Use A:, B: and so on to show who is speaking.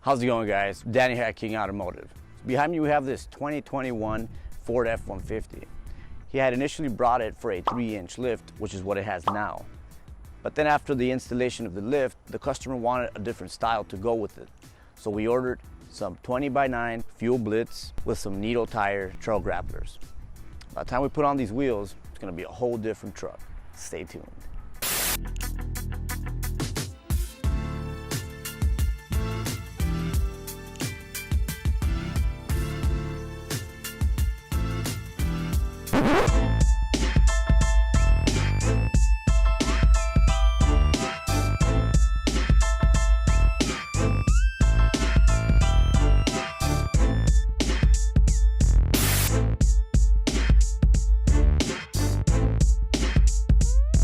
A: How's it going, guys? Danny here at King Automotive. Behind me we have this 2021 Ford F-150. He had initially brought it for a 3-inch lift, which is what it has now. But then after the installation of the lift, the customer wanted a different style to go with it. So we ordered some 20x9 fuel blitz with some needle tire trail grapplers. By the time we put on these wheels, it's gonna be a whole different truck. Stay tuned.